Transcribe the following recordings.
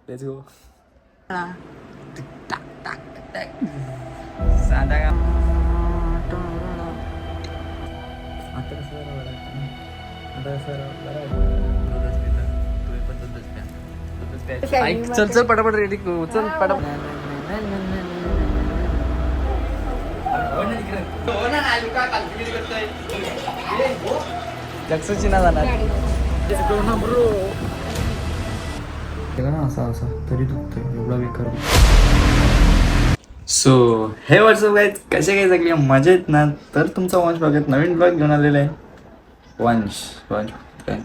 Let's go. साधा का आता कसं आता कसं ऐक चल चल पटापट रेडी चल पटापट. लक्षची ना जाणार ना असं असं तरी दुखतंय एवढा बेकार. सो हे व्हॉट्सअप गाईज कसे काही सगळे मजेत ना. तर तुमचा वंश बघत नवीन ब्लॉग घेऊन आलेला आहे. वंश वंश काय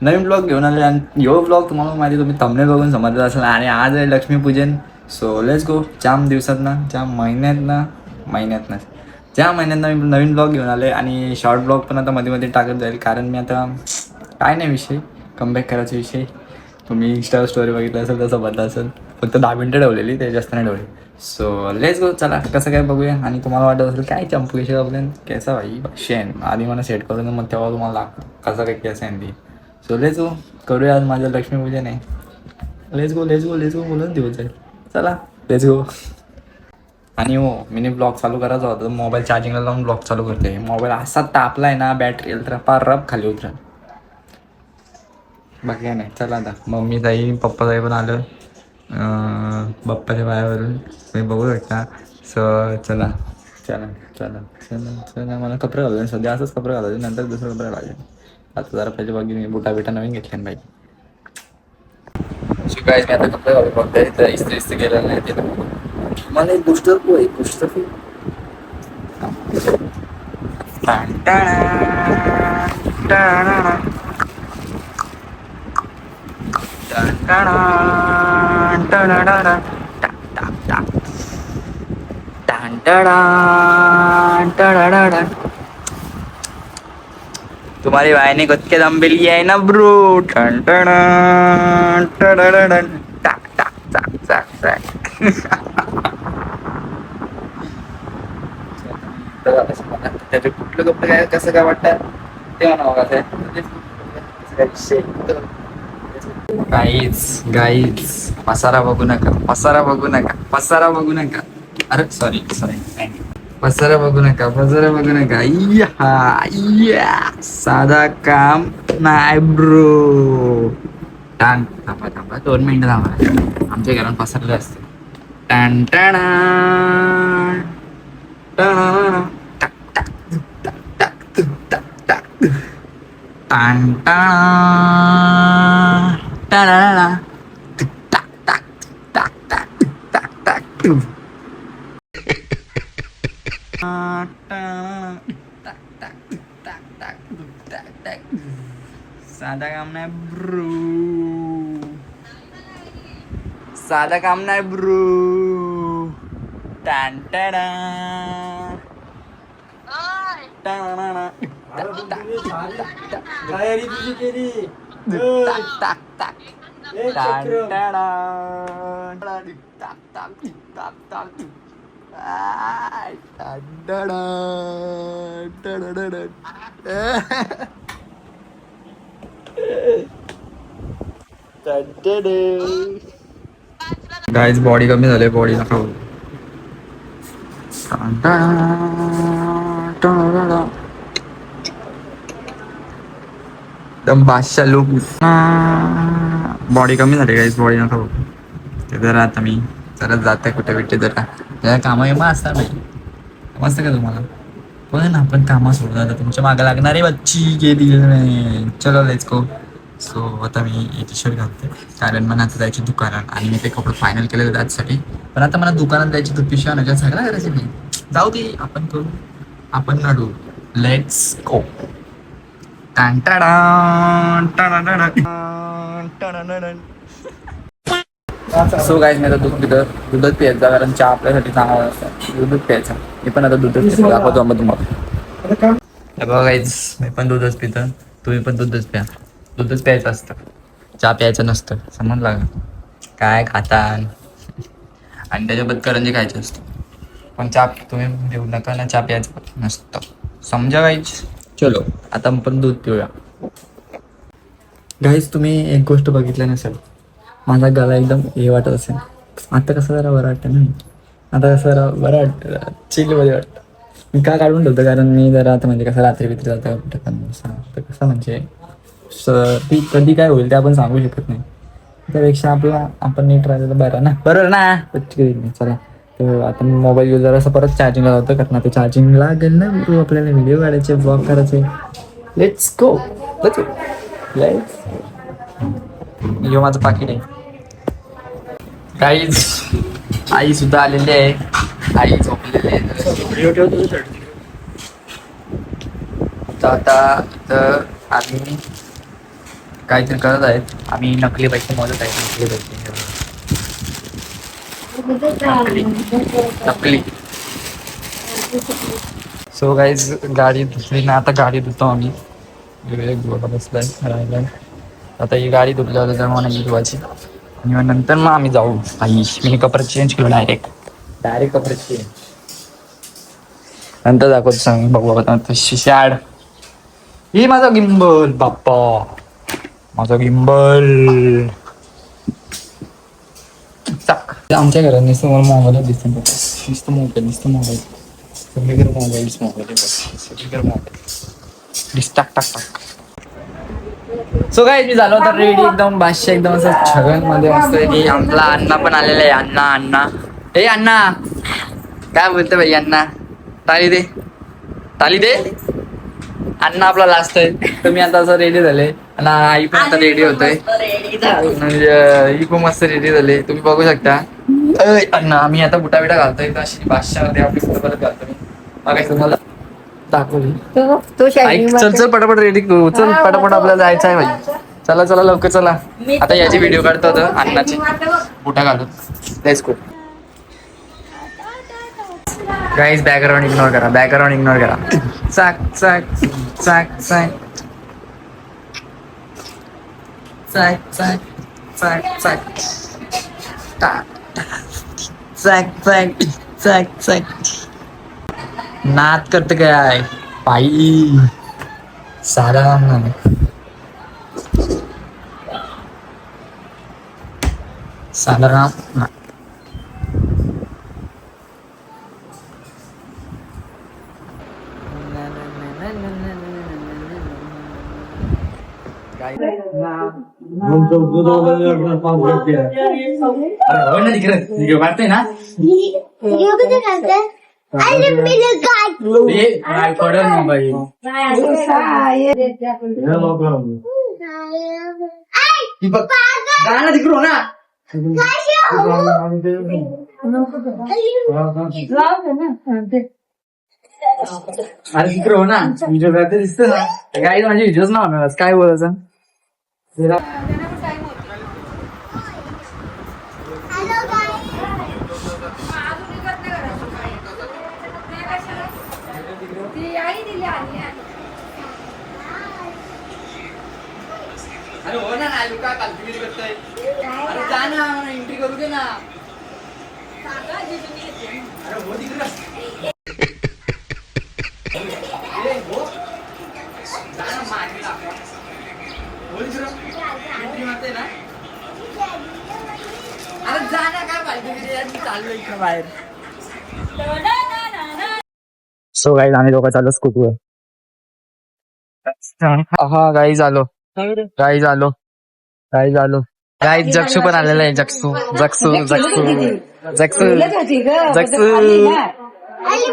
नवीन ब्लॉग घेऊन आले आणि यो ब्लॉग तुम्हाला माहिती तुम्ही थंबनेल बघून समजलं असेल. आणि आज आहे लक्ष्मीपूजन. So let's go. जाम दिवसात ना ज्या महिन्यात ना ज्या महिन्यात मी नवीन ब्लॉग घेऊन आले. आणि शॉर्ट ब्लॉग पण आता मध्ये मध्ये टाकत जाईल कारण मी आता काय नाही विषय कमबॅक करायचा विषय. तुम्ही इंस्टा स्टोरी बघितलं असेल तसं बदला असेल. फक्त 10 मिनिटं ठेवलेली ते जास्त नाही ठेवली. सो लेट्स गो. चला कसं काय बघूया. आणि तुम्हाला वाटत असेल काय चंपू कशी आपल्यान कैसा भाई शेण आधी मला सेट करून मग तेव्हा तुम्हाला लागतं कसं काय कैसा आहे ती. सो लेट्स गो. करूया आज माझं लक्ष्मीपूजन आहे. लेट्स गो बोलून दिवस जाईल. चला लेट्स गो. आणि हो मिनी ब्लॉग चालू करायचा होता. मोबाईल चार्जिंगला लावून ब्लॉग चालू करते. मोबाईल असा तापलाय ना बॅटरी तर पार रब खाली उतरा. बाकी काय नाही. चला आता मम्मी जाई पप्पा जाई पण आलं बाप्पाच्या पायावरून तुम्ही बघू शकता. सो चला चला चला चला चला. मला कपडे घालायचे सध्या असंच कपडे घालायचे नंतर दुसरं कपडे घालायचे. आता जरा पहिले बघी मी बुटा नवीन घेतले पाहिजे. शिकायच मी आता कपडे घालू बघताय तर इस्त्री केलेलं नाही ते. मला एक गोष्ट तुम्हारी भाई ने खुद के दम पे लिया है ना ब्रो. टन टन टाक टाक टाक टाक टाक. त्याचे कुठलं कपडे काय कसं काय वाटतं ते म्हणा. गाईज पसारा बघू नका अरे सॉरी पसारा बघू नका साधा काम नाही ब्रो. थांबा 2 मिनिटं थांबा. आमच्या घरात पसरले असते. टन टन साधा काम नाही ब्रू. साधा काम नाही ब्रू. टन टन गाईज बॉडी कमी झाली. बॉडी नका एकदम बादशाह लुक. बॉडी कमी झाली गाईज. बॉडी नका बघू. ते जरा आता मी जरा जाते कुठे बिटे जरा त्याला कामा असतात नाही मस्त का तुम्हाला पण आपण कामा सोडून आता तुमच्या मागे लागणारी बच्ची गेली नाही. चलो लेट्स गो. सो आता मी टी शर्ट घालते कारण मला आता जायची दुकानात आणि मी ते कपडे फायनल केलेले त्याचसाठी. पण आता मला दुकानात जायची तर पिशव्या नका सगळं करायचं नाही. जाऊ दे आपण करू आपण नडू. Let's go. सो गाईज मी आता दूधच प्यायचा कारण चहा आपल्यासाठी चांगला असतं. दूधच प्यायचा. मी पण आता दूधच पितो. दाखवतो मग तुम्हाला. बघा गाईज मी पण दूधच पितो. तुम्ही पण दूधच प्या. दूधच प्यायचं असतं. चहा प्यायचं नसतं. समजला का काय खाता आणि त्याच्याबद्दल करंजी खायचं असतं. पण चहा तुम्ही देऊ नका ना. चहा प्यायचं नसतं. समजा गाईज. चलो आता आपण दूध पिऊया. गाईज तुम्ही एक गोष्ट बघितलं नसेल माझा गला एकदम हे वाटत असेल. आता कसं जरा बरं वाटतं ना, आता कसं जरा बरं वाटतं, चिलमध्ये वाटतं. मी का काढून ठेवतो, कारण मी जरा आता म्हणजे कसं रात्री बित्री जातं कुठं पण तर कसं म्हणजे ती कधी काय होईल ते आपण सांगू शकत नाही. त्यापेक्षा आपण नीट राहिलेलं बरं ना, बरोबर ना. चला तर आता मोबाईल यूज जरा असं परत चार्जिंगला लावतो, कारण आता चार्जिंग लागेल ना. आपल्याला व्हिडिओ काढायचे, ब्लॉग करायचे. Let's go, let's. यो माझं पाकिट आहे. काहीच आई सुद्धा आलेली आहे. आई झोपलेली आहे. व्हिडिओ ठेवतो आता तर आम्ही काहीतरी करत आहेत. आम्ही नकली पैसे मोजत आहे. नकली. सो गाईज गाडी धुतली ना, आता गाडी धुतो आम्ही. बसलाय राहिलाय. आता ही गाडी धुतल्यावर तर मला ही धुवायची आणि मग नंतर मग आम्ही जाऊ. आई मी कपडे चेंज केलो डायरेक्ट कपडे चेंज. नंतर दाखवतो सांग बघू आता शिशाड. ही माझा गिंबल बाप्पा, माझा गिंबल. आमच्या घरात नुसतं मला मोबाईल दिसतं. नुसतं मोबाईल सगळीकडे मोबाईल सगळीकडे मोबाईल टाक टाक टाक. सो काय मी झालो तर रेडी एकदम बादशाह एकदम असं छगन मध्ये मस्त की आपला अण्णा पण आलेला आहे. अण्णा हे अण्णा काय बोलतो भाई, अण्णा ताली दे. अण्णा आपला लास्ट आहे. तर मी आता असं रेडी झाले आणि आई पण आता रेडी होतोय. म्हणजे ही पण मस्त रेडी झाली, तुम्ही बघू शकता. अण्णा मी आता बुटा बिटा घालतोय, अशी बादशाह आपली कुठं परत घालतो मी. मग तुम्हाला दाखवली. चल चल पटापट रेडी चल पटापट, आपल्याला जायचं आहे भाई. चला चला लवकर चला. आता याची व्हिडिओ काढतो होतं अण्णाची बुटा घालून. Let's go. Guys background ignore करा, बॅकग्राऊंड इग्नोर करा. चाक चाक चाक चाक चाक चाक चाक चाक चाक चाक चाक चाक. नाद करते काय बाई, सारा राम. ना मोबाईल गाणं तिकडून ना. अरे तिकडे हो ना, व्हिडिओ करते दिसत ना. गाडी माझी व्हिडिओच ना होणार, काय बोलायचं. अरे हो ना, काय कालगिरी करतोय. अरे जा ना, एंट्री करू दे ना. अरे हो तिकडे. सो गाईज आम्ही दोघं चाललो स्कूटीवर. हा गाईज आलो. गाईज जगसू पण आलेला आहे. जगसू जगसू जगसू जगसू जगसू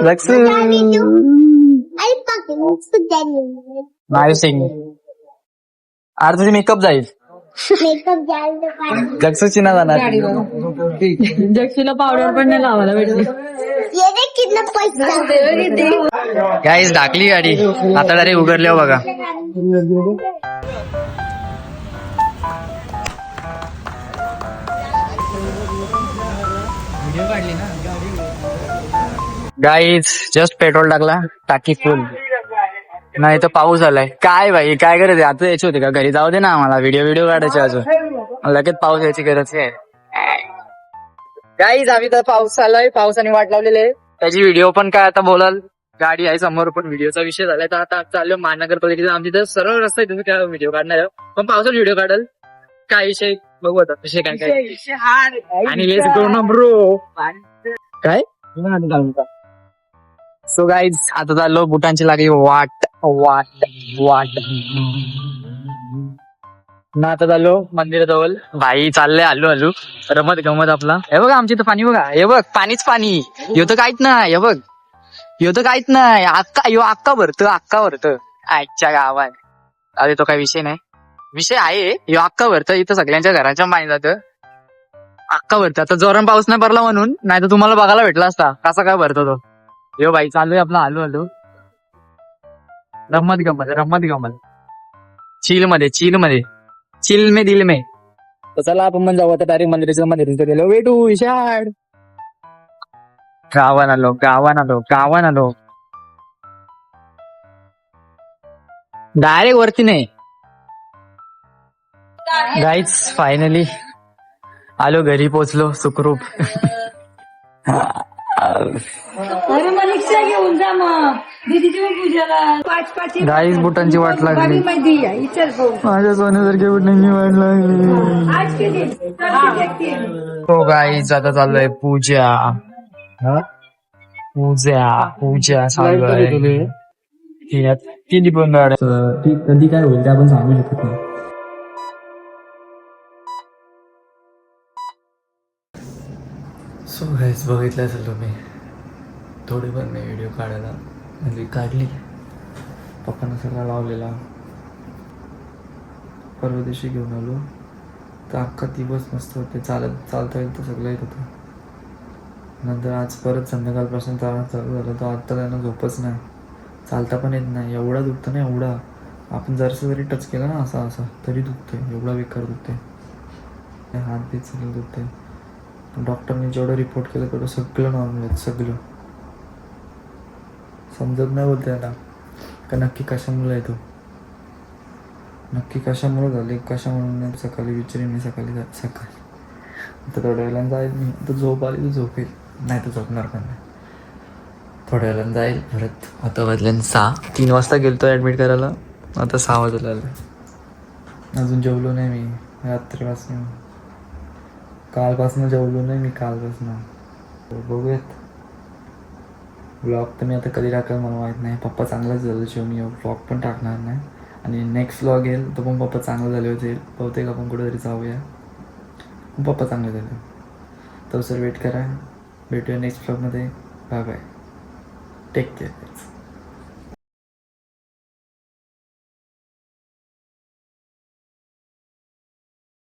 जगसू नाही सिंग. अरे तुझी मेकअप जाईल. जगसूची ना जाणार. जगसूला पावडर पण नाही लावायला भेटली. गाईज टाकली गाडी आता डायरेक्ट उघडल्या बघा. गाईज जस्ट पेट्रोल टाकला, टाकी फुल. नाही तर पाऊस आलाय. काय भाई काय करायचं आता, यायचे होते का घरी, जाऊ दे ना आम्हाला. व्हिडिओ काढायचे अजून, लगेच पाऊस यायची गरज आहे. गाईज आम्ही तर पाऊस आलाय, पावसाने वाट लावलेली आहे. त्याची व्हिडिओ पण काय आता बोलाल, गाडी आहे समोर. पण व्हिडिओचा विषय झालाय तर आता चाललो महानगरपालिकेचा. आमची तर सरळ रस्ता आहे, तुम्ही काय व्हिडिओ काढणार पण पावसात व्हिडिओ काढाल काय विषय बघू आता कसे काय काय आणि लेट्स गो ना ब्रो काय सो गाईज आता चाललो बुटांची लागली वाट वाट वाट ना आता चाललो मंदिराजवळ भाई चाललंय आलो आलो रमत गमत आपला हे बघा आमच्या इथं पाणी बघा हे बघ पाणीच पाणी ह्यो तर काहीच नाही हे बघ ह्यो तर काहीच नाही अक्का भरतं आजच्या गावात अरे तो काही विषय नाही विषय आहे ह्यो अक्का भरतं इथं सगळ्यांच्या घराच्या पाणी जातं अक्का भरतं आता जोरान पाऊस नाही भरला म्हणून नाही तर तुम्हाला बघायला भेटला असता कसा काय भरतो तो यो भाई चालू आहे आपला आलो आलो रमत गमत चिल मध्ये चिल में दिल में तर चला आपण पण जाऊ आता डायरेक्ट मंदिराचं गेलो वेटू विशाळ गावान आलो डायरेक्ट वरती नाही गाईज फायनली आलो घरी पोचलो सुखरूप अरे मग रिक्षा घेऊन जा मग दीदीची पण पूजाला पाच गाईज बुटांची वाट लागली माहिती विचार माझ्या सोन्यासारख्या बुटांची वाट लागली आज किती हो गाईज आता चाललोय पूजा चालू आहे ती पण ती कधी काय होईल ते आपण सांगू शकत नाही सो गाईज बघितलं असेल तुम्ही थोडी पण मी व्हिडिओ काढायला म्हणजे काढली पप्पानं सगळा लावलेला परवा दिवशी घेऊन आलो तर अख्खा दिवस मस्त होते चालता येईल तर सगळं येत होतं नंतर आज परत संध्याकाळपासून चालू झालं तर आत्ता त्यांना झोपच नाही चालता पण येत नाही एवढा दुखतं ना एवढा आपण जरासं जरी टच केलं ना असा तरी दुखतंय एवढा बेकार दुखतंय हात बीत सगळं दुखतंय डॉक्टरने जेवढं रिपोर्ट केलं तेवढं सगळं नॉर्मल आहे सगळं समजत नाही बोलते आता का नक्की कशामुळे येतो नक्की कशामुळे झाले कशामुळे सकाळी विचारेन मी सकाळी आता थोड्या वेळानं जाईल मी आता झोप आली तर झोपेल नाही तर झोपणार पण नाही थोड्या वेळानं जाईल परत आता वाजल्यानं 3 वाजता गेलतो ॲडमिट करायला आता 6 वाजता आलं अजून जेवलो नाही मी रात्रीपासून कालपासून जेवलो नाही मी कालपासून बघूयात व्लॉग तर मी आता कधी टाकाल मला माहीत नाही पप्पा चांगलाच झालं शिवाय मी व्लॉग पण टाकणार नाही आणि नेक्स्ट व्लॉग येईल तो पण पप्पा चांगलं झाले होते बहुतेक आपण कुठेतरी जाऊया पप्पा चांगले झाले तर सर वेट करा भेटूया नेक्स्ट व्लॉगमध्ये बाय बाय टेक केअर